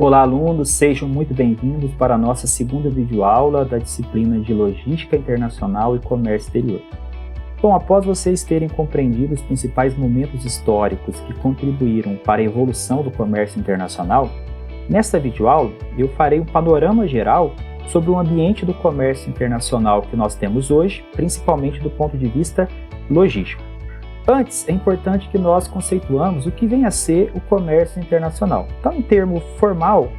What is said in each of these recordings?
Olá, alunos, sejam muito bem-vindos para a nossa segunda videoaula da disciplina de Logística Internacional e Comércio Exterior. Bom, após vocês terem compreendido os principais momentos históricos que contribuíram para a evolução do comércio internacional, nesta videoaula eu farei um panorama geral sobre o ambiente do comércio internacional que nós temos hoje, principalmente do ponto de vista logístico. Antes, é importante que nós conceituamos o que vem a ser o comércio internacional. Então, em termo formal,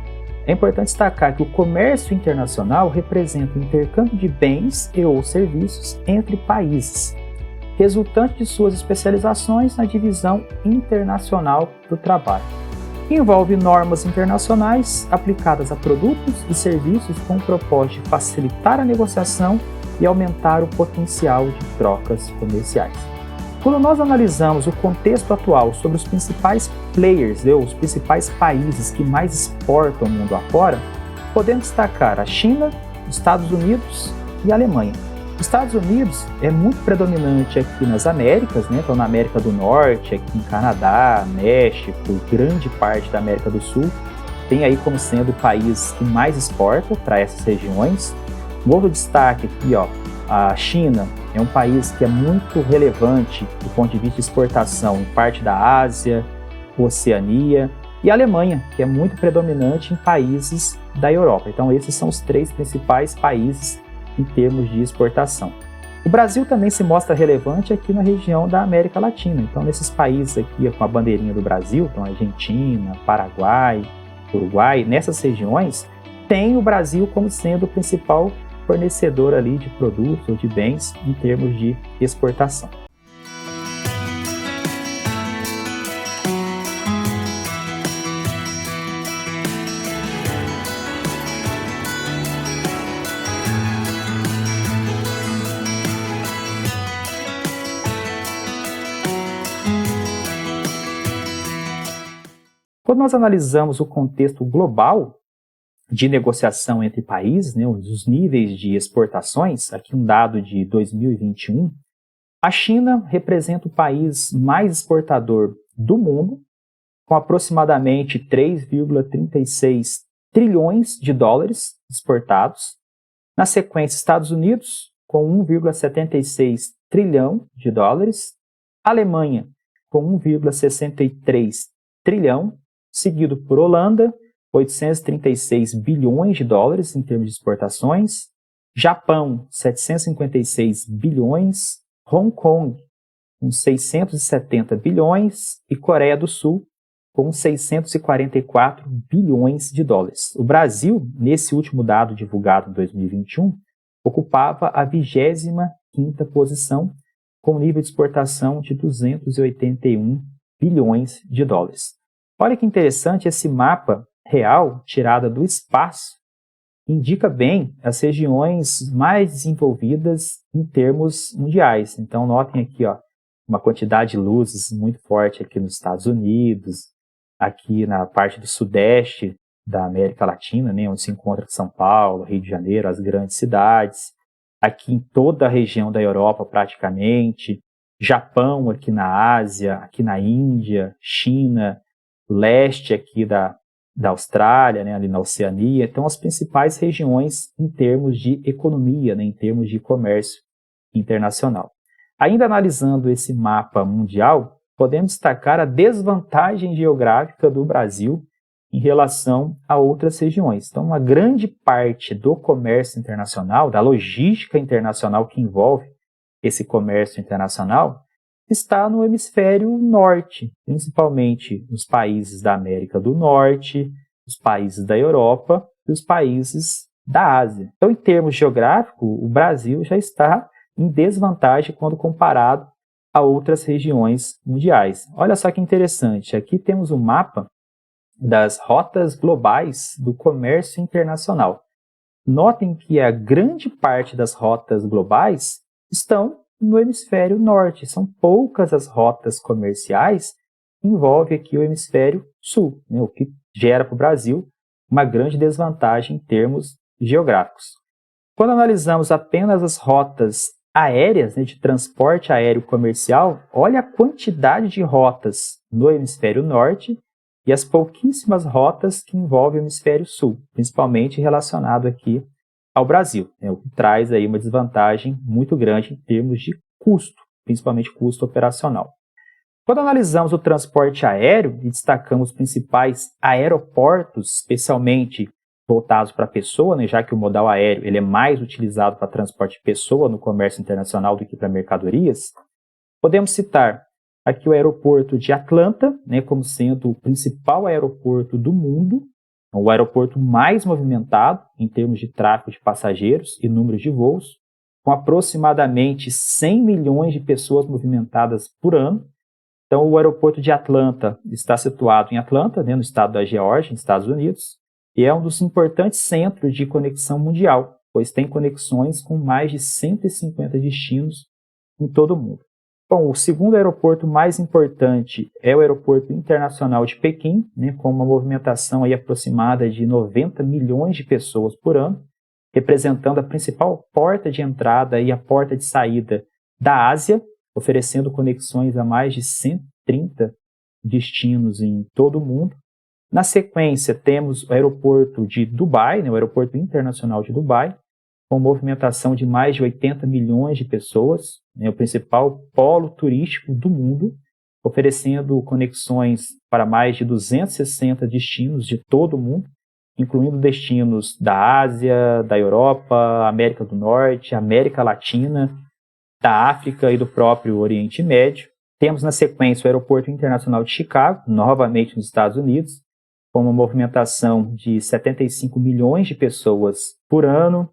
é importante destacar que o comércio internacional representa o intercâmbio de bens e ou serviços entre países, resultante de suas especializações na divisão internacional do trabalho. Envolve normas internacionais aplicadas a produtos e serviços com o propósito de facilitar a negociação e aumentar o potencial de trocas comerciais. Quando nós analisamos o contexto atual sobre os principais players, os principais países que mais exportam o mundo afora, podemos destacar a China, os Estados Unidos e a Alemanha. Os Estados Unidos é muito predominante aqui nas Américas, então na América do Norte, aqui em Canadá, México, grande parte da América do Sul, tem aí como sendo o país que mais exporta para essas regiões. Um outro destaque aqui, a China é um país que é muito relevante do ponto de vista de exportação em parte da Ásia, Oceania, e a Alemanha, que é muito predominante em países da Europa. Então esses são os três principais países em termos de exportação. O Brasil também se mostra relevante aqui na região da América Latina. Então nesses países aqui com a bandeirinha do Brasil, então Argentina, Paraguai, Uruguai, nessas regiões tem o Brasil como sendo o principal fornecedor ali de produtos ou de bens em termos de exportação. Quando nós analisamos o contexto global de negociação entre países, os níveis de exportações, aqui um dado de 2021, a China representa o país mais exportador do mundo, com aproximadamente 3,36 trilhões de dólares exportados. Na sequência, Estados Unidos, com 1,76 trilhão de dólares. Alemanha, com 1,63 trilhão, seguido por Holanda, 836 bilhões de dólares em termos de exportações, Japão, 756 bilhões, Hong Kong, com 670 bilhões e Coreia do Sul, com 644 bilhões de dólares. O Brasil, nesse último dado divulgado em 2021, ocupava a 25ª posição, com nível de exportação de 281 bilhões de dólares. Olha que interessante esse mapa real, tirada do espaço, indica bem as regiões mais desenvolvidas em termos mundiais. Então, notem aqui uma quantidade de luzes muito forte aqui nos Estados Unidos, aqui na parte do sudeste da América Latina, onde se encontra São Paulo, Rio de Janeiro, as grandes cidades, aqui em toda a região da Europa praticamente, Japão aqui na Ásia, aqui na Índia, China, leste aqui da Austrália, ali na Oceania. Então, as principais regiões em termos de economia, em termos de comércio internacional. Ainda analisando esse mapa mundial, podemos destacar a desvantagem geográfica do Brasil em relação a outras regiões. Então, uma grande parte do comércio internacional, da logística internacional que envolve esse comércio internacional, está no hemisfério norte, principalmente nos países da América do Norte, os países da Europa e os países da Ásia. Então, em termos geográficos, o Brasil já está em desvantagem quando comparado a outras regiões mundiais. Olha só que interessante, aqui temos um mapa das rotas globais do comércio internacional. Notem que a grande parte das rotas globais estão no hemisfério norte. São poucas as rotas comerciais que envolvem aqui o hemisfério sul, o que gera para o Brasil uma grande desvantagem em termos geográficos. Quando analisamos apenas as rotas aéreas, de transporte aéreo comercial, olha a quantidade de rotas no hemisfério norte e as pouquíssimas rotas que envolvem o hemisfério sul, principalmente relacionado aqui ao Brasil, o que traz aí uma desvantagem muito grande em termos de custo, principalmente custo operacional. Quando analisamos o transporte aéreo e destacamos os principais aeroportos, especialmente voltados para a pessoa, já que o modal aéreo ele é mais utilizado para transporte de pessoa no comércio internacional do que para mercadorias, podemos citar aqui o aeroporto de Atlanta, como sendo o principal aeroporto do mundo, o aeroporto mais movimentado em termos de tráfego de passageiros e número de voos, com aproximadamente 100 milhões de pessoas movimentadas por ano. Então, o aeroporto de Atlanta está situado em Atlanta, no estado da Geórgia, nos Estados Unidos, e é um dos importantes centros de conexão mundial, pois tem conexões com mais de 150 destinos em todo o mundo. Bom, o segundo aeroporto mais importante é o Aeroporto Internacional de Pequim, com uma movimentação aí aproximada de 90 milhões de pessoas por ano, representando a principal porta de entrada e a porta de saída da Ásia, oferecendo conexões a mais de 130 destinos em todo o mundo. Na sequência, temos o aeroporto de Dubai, o Aeroporto Internacional de Dubai, com movimentação de mais de 80 milhões de pessoas, o principal polo turístico do mundo, oferecendo conexões para mais de 260 destinos de todo o mundo, incluindo destinos da Ásia, da Europa, América do Norte, América Latina, da África e do próprio Oriente Médio. Temos na sequência o Aeroporto Internacional de Chicago, novamente nos Estados Unidos, com uma movimentação de 75 milhões de pessoas por ano.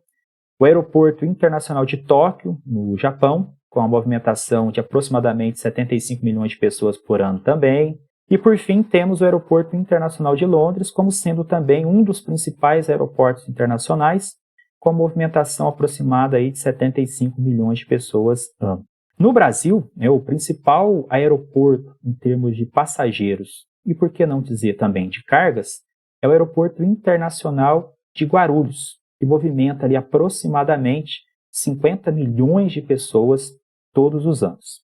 O Aeroporto Internacional de Tóquio, no Japão, com uma movimentação de aproximadamente 75 milhões de pessoas por ano também. E, por fim, temos o Aeroporto Internacional de Londres, como sendo também um dos principais aeroportos internacionais, com movimentação aproximada aí de 75 milhões de pessoas ano. No Brasil, o principal aeroporto em termos de passageiros, e por que não dizer também de cargas, é o Aeroporto Internacional de Guarulhos, que movimenta ali aproximadamente 50 milhões de pessoas todos os anos.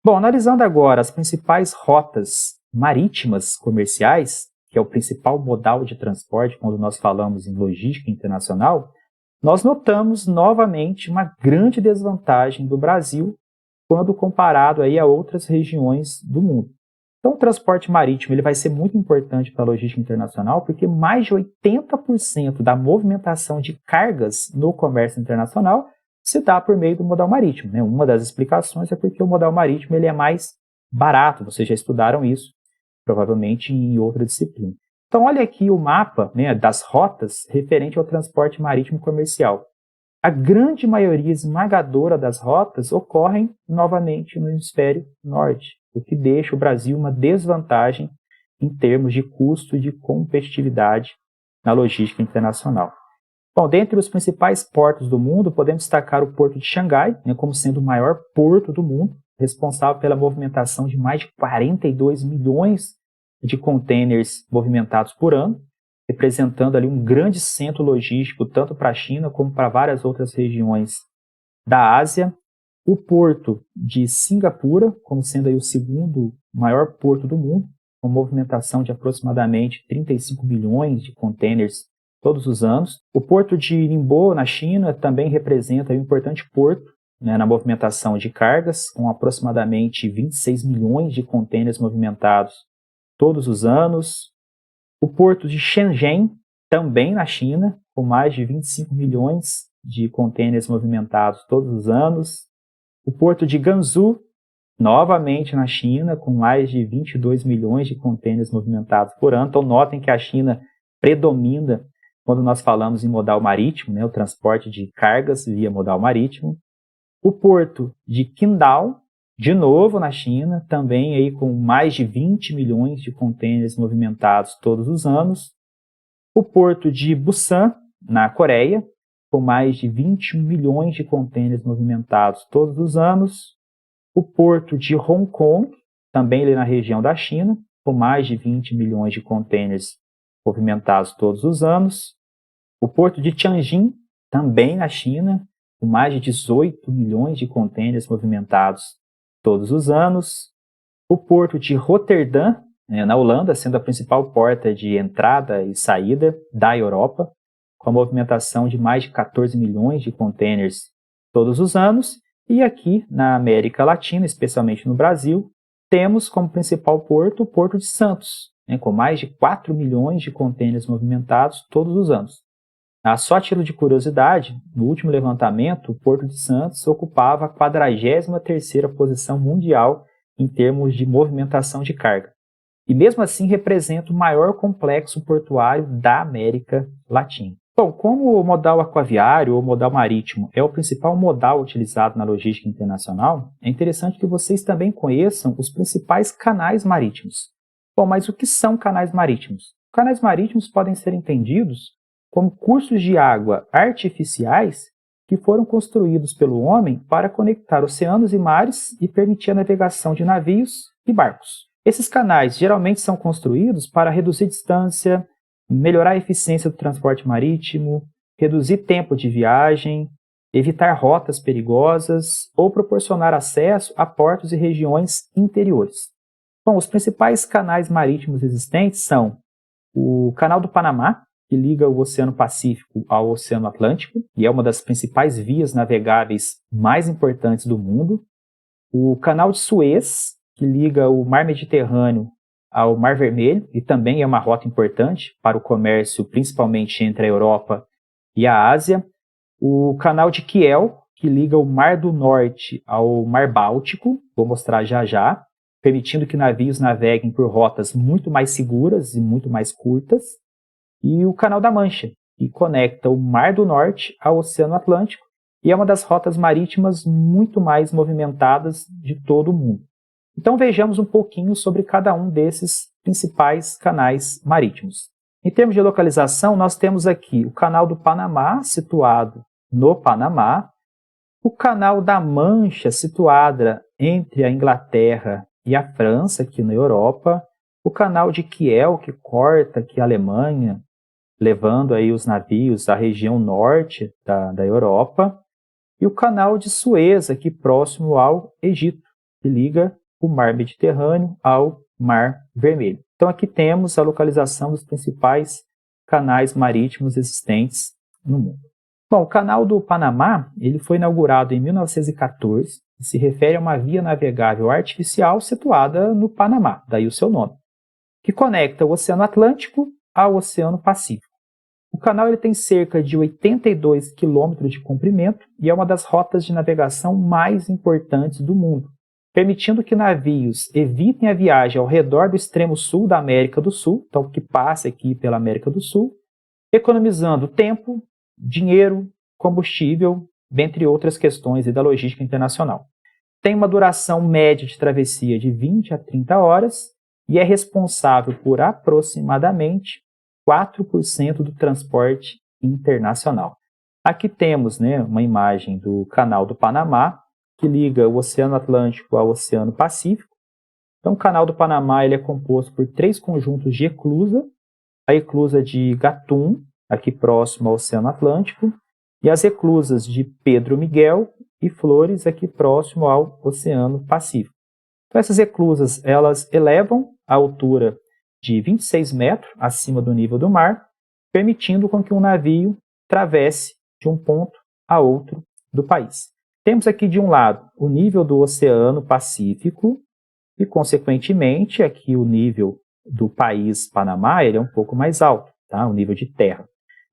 Bom, analisando agora as principais rotas marítimas comerciais, que é o principal modal de transporte quando nós falamos em logística internacional, nós notamos novamente uma grande desvantagem do Brasil quando comparado aí a outras regiões do mundo. Então, o transporte marítimo ele vai ser muito importante para a logística internacional, porque mais de 80% da movimentação de cargas no comércio internacional se dá por meio do modal marítimo. Uma das explicações é porque o modal marítimo ele é mais barato, vocês já estudaram isso, provavelmente em outra disciplina. Então, olha aqui o mapa das rotas referente ao transporte marítimo comercial. A grande maioria esmagadora das rotas ocorrem novamente no hemisfério norte, o que deixa o Brasil uma desvantagem em termos de custo e de competitividade na logística internacional. Bom, dentre os principais portos do mundo, podemos destacar o Porto de Xangai, como sendo o maior porto do mundo, responsável pela movimentação de mais de 42 milhões de contêineres movimentados por ano, representando ali um grande centro logístico tanto para a China como para várias outras regiões da Ásia. O porto de Singapura, como sendo aí o segundo maior porto do mundo, com movimentação de aproximadamente 35 milhões de contêineres todos os anos. O porto de Ningbo, na China, também representa um importante porto na movimentação de cargas, com aproximadamente 26 milhões de contêineres movimentados todos os anos. O porto de Shenzhen, também na China, com mais de 25 milhões de contêineres movimentados todos os anos. O porto de Guangzhou, novamente na China, com mais de 22 milhões de contêineres movimentados por ano. Então, notem que a China predomina quando nós falamos em modal marítimo, o transporte de cargas via modal marítimo. O porto de Qingdao, de novo na China, também aí com mais de 20 milhões de contêineres movimentados todos os anos. O porto de Busan, na Coreia, com mais de 21 milhões de contêineres movimentados todos os anos. O porto de Hong Kong, também ali na região da China, com mais de 20 milhões de contêineres movimentados todos os anos. O porto de Tianjin, também na China, com mais de 18 milhões de contêineres movimentados todos os anos. O porto de Roterdã, na Holanda, sendo a principal porta de entrada e saída da Europa, com a movimentação de mais de 14 milhões de contêineres todos os anos, e aqui na América Latina, especialmente no Brasil, temos como principal porto o Porto de Santos, com mais de 4 milhões de contêineres movimentados todos os anos. Só a título de curiosidade, no último levantamento, o Porto de Santos ocupava a 43ª posição mundial em termos de movimentação de carga. E mesmo assim representa o maior complexo portuário da América Latina. Bom, como o modal aquaviário ou modal marítimo é o principal modal utilizado na logística internacional, é interessante que vocês também conheçam os principais canais marítimos. Bom, mas o que são canais marítimos? Canais marítimos podem ser entendidos como cursos de água artificiais que foram construídos pelo homem para conectar oceanos e mares e permitir a navegação de navios e barcos. Esses canais geralmente são construídos para reduzir distância, melhorar a eficiência do transporte marítimo, reduzir tempo de viagem, evitar rotas perigosas ou proporcionar acesso a portos e regiões interiores. Bom, os principais canais marítimos existentes são o Canal do Panamá, que liga o Oceano Pacífico ao Oceano Atlântico, e é uma das principais vias navegáveis mais importantes do mundo. O Canal de Suez, que liga o Mar Mediterrâneo ao Mar Vermelho, e também é uma rota importante para o comércio, principalmente entre a Europa e a Ásia. O Canal de Kiel, que liga o Mar do Norte ao Mar Báltico, vou mostrar já já, permitindo que navios naveguem por rotas muito mais seguras e muito mais curtas. E o Canal da Mancha, que conecta o Mar do Norte ao Oceano Atlântico e é uma das rotas marítimas muito mais movimentadas de todo o mundo. Então vejamos um pouquinho sobre cada um desses principais canais marítimos. Em termos de localização, nós temos aqui o Canal do Panamá, situado no Panamá, o Canal da Mancha, situada entre a Inglaterra e a França, aqui na Europa, o Canal de Kiel, que corta aqui a Alemanha, levando aí os navios à região norte da Europa, e o Canal de Suez, aqui próximo ao Egito, que liga o Mar Mediterrâneo ao Mar Vermelho. Então aqui temos a localização dos principais canais marítimos existentes no mundo. Bom, o Canal do Panamá ele foi inaugurado em 1914 e se refere a uma via navegável artificial situada no Panamá, daí o seu nome, que conecta o Oceano Atlântico ao Oceano Pacífico. O canal ele tem cerca de 82 quilômetros de comprimento e é uma das rotas de navegação mais importantes do mundo, permitindo que navios evitem a viagem ao redor do extremo sul da América do Sul, então que passe aqui pela América do Sul, economizando tempo, dinheiro, combustível, dentre outras questões da logística internacional. Tem uma duração média de travessia de 20 a 30 horas e é responsável por aproximadamente 4% do transporte internacional. Aqui temos uma imagem do Canal do Panamá, que liga o Oceano Atlântico ao Oceano Pacífico. Então, o Canal do Panamá ele é composto por 3 conjuntos de eclusa, a eclusa de Gatún, aqui próximo ao Oceano Atlântico, e as eclusas de Pedro Miguel e Flores, aqui próximo ao Oceano Pacífico. Então, essas eclusas elas elevam a altura de 26 metros acima do nível do mar, permitindo com que um navio travesse de um ponto a outro do país. Temos aqui de um lado o nível do Oceano Pacífico e, consequentemente, aqui o nível do país Panamá ele é um pouco mais alto, tá? O nível de terra.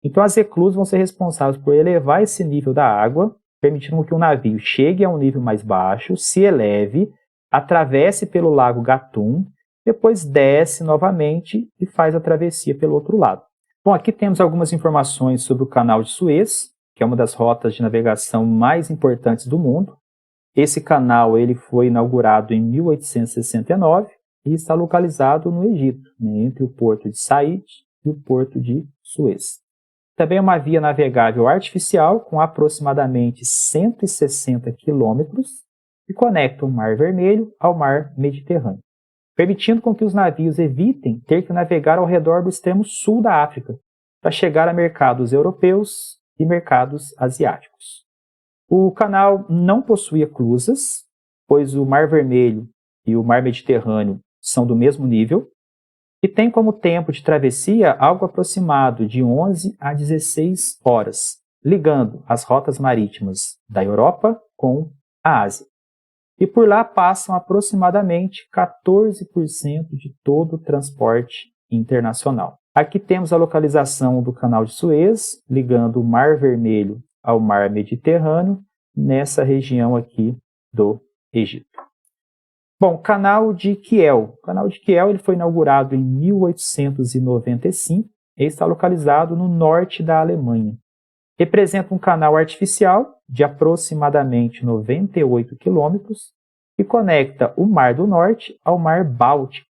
Então as eclusas vão ser responsáveis por elevar esse nível da água, permitindo que o navio chegue a um nível mais baixo, se eleve, atravesse pelo lago Gatún, depois desce novamente e faz a travessia pelo outro lado. Bom, aqui temos algumas informações sobre o Canal de Suez, que é uma das rotas de navegação mais importantes do mundo. Esse canal ele foi inaugurado em 1869 e está localizado no Egito, entre o porto de Said e o porto de Suez. Também é uma via navegável artificial com aproximadamente 160 quilômetros e conecta o Mar Vermelho ao Mar Mediterrâneo, permitindo com que os navios evitem ter que navegar ao redor do extremo sul da África para chegar a mercados europeus e mercados asiáticos. O canal não possui eclusas, pois o Mar Vermelho e o Mar Mediterrâneo são do mesmo nível, e tem como tempo de travessia algo aproximado de 11 a 16 horas, ligando as rotas marítimas da Europa com a Ásia. E por lá passam aproximadamente 14% de todo o transporte internacional. Aqui temos a localização do Canal de Suez, ligando o Mar Vermelho ao Mar Mediterrâneo, nessa região aqui do Egito. Bom, Canal de Kiel. O Canal de Kiel ele foi inaugurado em 1895 e está localizado no norte da Alemanha. Representa um canal artificial de aproximadamente 98 quilômetros e conecta o Mar do Norte ao Mar Báltico.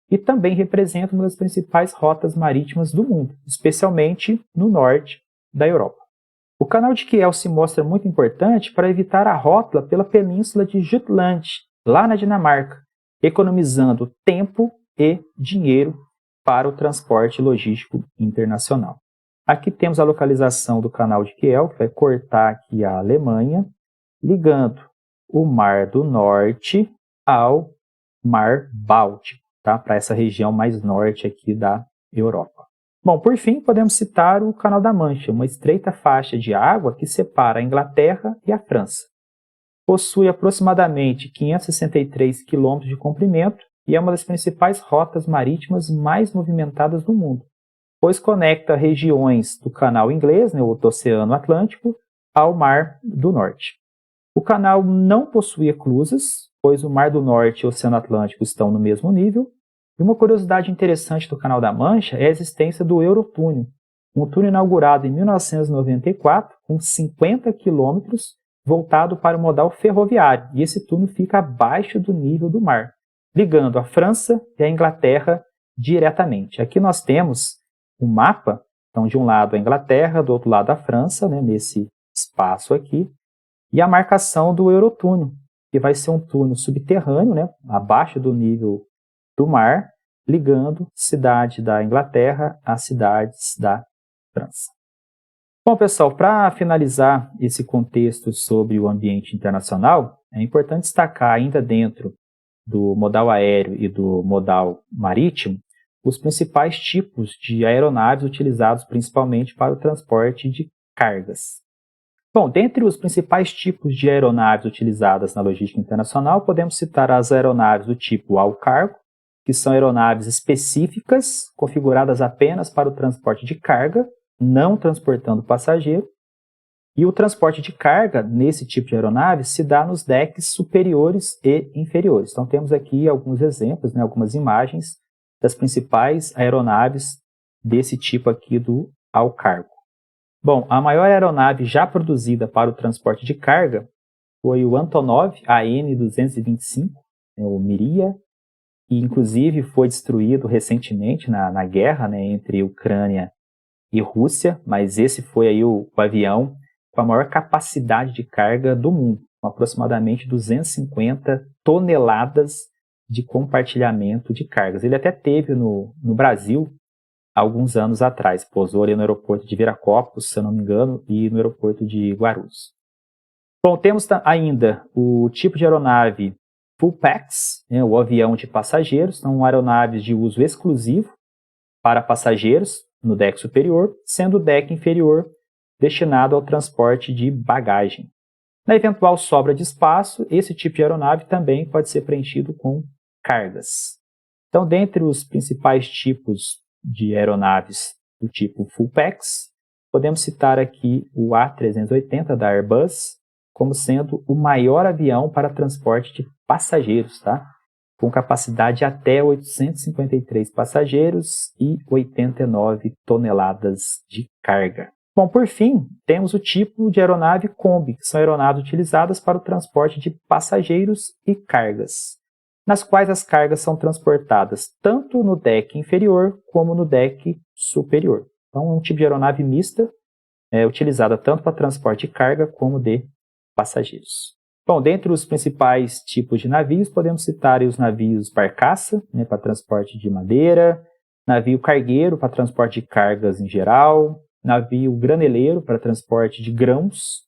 E também representa uma das principais rotas marítimas do mundo, especialmente no norte da Europa. O Canal de Kiel se mostra muito importante para evitar a rótula pela península de Jutland, lá na Dinamarca, economizando tempo e dinheiro para o transporte logístico internacional. Aqui temos a localização do Canal de Kiel, que vai cortar aqui a Alemanha, ligando o Mar do Norte ao Mar Báltico, tá? Para essa região mais norte aqui da Europa. Bom, por fim, podemos citar o Canal da Mancha, uma estreita faixa de água que separa a Inglaterra e a França. Possui aproximadamente 563 quilômetros de comprimento e é uma das principais rotas marítimas mais movimentadas do mundo, pois conecta regiões do Canal Inglês, né, ou do Oceano Atlântico, ao Mar do Norte. O canal não possui eclusas, pois o Mar do Norte e o Oceano Atlântico estão no mesmo nível. E uma curiosidade interessante do Canal da Mancha é a existência do Eurotúnel, um túnel inaugurado em 1994, com 50 quilômetros, voltado para o modal ferroviário, e esse túnel fica abaixo do nível do mar, ligando a França e a Inglaterra diretamente. Aqui nós temos um mapa, então de um lado a Inglaterra, do outro lado a França, né, nesse espaço aqui, e a marcação do Eurotúnel, que vai ser um túnel subterrâneo, né, abaixo do nível do mar, ligando cidade da Inglaterra às cidades da França. Bom, pessoal, para finalizar esse contexto sobre o ambiente internacional, é importante destacar ainda dentro do modal aéreo e do modal marítimo os principais tipos de aeronaves utilizados principalmente para o transporte de cargas. Bom, dentre os principais tipos de aeronaves utilizadas na logística internacional, podemos citar as aeronaves do tipo ao cargo, que são aeronaves específicas, configuradas apenas para o transporte de carga, não transportando passageiro. E o transporte de carga, nesse tipo de aeronave, se dá nos decks superiores e inferiores. Então temos aqui alguns exemplos, né, algumas imagens das principais aeronaves desse tipo aqui do ao cargo. Bom, a maior aeronave já produzida para o transporte de carga foi o Antonov AN-225, o Miria, e inclusive foi destruído recentemente na guerra, né, entre Ucrânia e Rússia, mas esse foi aí o avião com a maior capacidade de carga do mundo, com aproximadamente 250 toneladas de compartilhamento de cargas. Ele até teve no Brasil alguns anos atrás, pousou ali no aeroporto de Viracopos, se eu não me engano, e no aeroporto de Guarulhos. Bom, temos ainda o tipo de aeronave Full Packs, né, o avião de passageiros, são aeronaves de uso exclusivo para passageiros no deck superior, sendo o deck inferior destinado ao transporte de bagagem. Na eventual sobra de espaço, esse tipo de aeronave também pode ser preenchido com cargas. Então, dentre os principais tipos de aeronaves do tipo Full Packs, podemos citar aqui o A380 da Airbus como sendo o maior avião para transporte de passageiros, tá? Com capacidade de até 853 passageiros e 89 toneladas de carga. Bom, por fim, temos o tipo de aeronave Kombi, que são aeronaves utilizadas para o transporte de passageiros e cargas, nas quais as cargas são transportadas tanto no deck inferior como no deck superior. Então, é um tipo de aeronave mista, utilizada tanto para transporte de carga como de passageiros. Bom, dentre os principais tipos de navios, podemos citar os navios barcaça, né, para transporte de madeira, navio cargueiro para transporte de cargas em geral, navio graneleiro para transporte de grãos,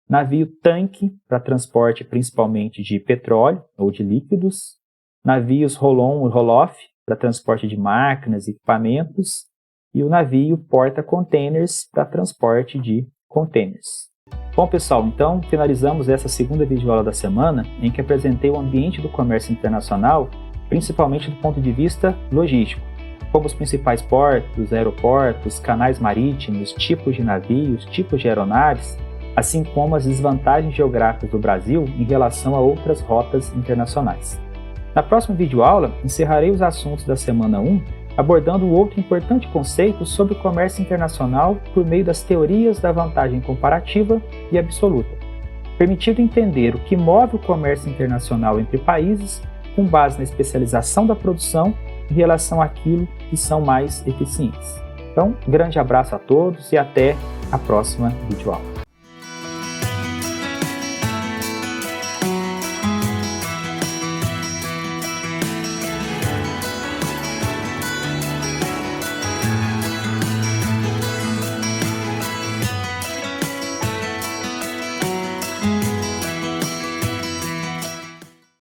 navio tanque para transporte principalmente de petróleo ou de líquidos, navios roll-on e roll-off para transporte de máquinas e equipamentos, e o navio porta-containers para transporte de containers. Bom, pessoal, então finalizamos essa segunda videoaula da semana, em que apresentei o ambiente do comércio internacional, principalmente do ponto de vista logístico, como os principais portos, aeroportos, canais marítimos, tipos de navios, tipos de aeronaves, assim como as desvantagens geográficas do Brasil em relação a outras rotas internacionais. Na próxima videoaula, encerrarei os assuntos da semana 1, abordando outro importante conceito sobre o comércio internacional por meio das teorias da vantagem comparativa e absoluta, permitindo entender o que move o comércio internacional entre países com base na especialização da produção em relação àquilo que são mais eficientes. Então, grande abraço a todos e até a próxima videoaula.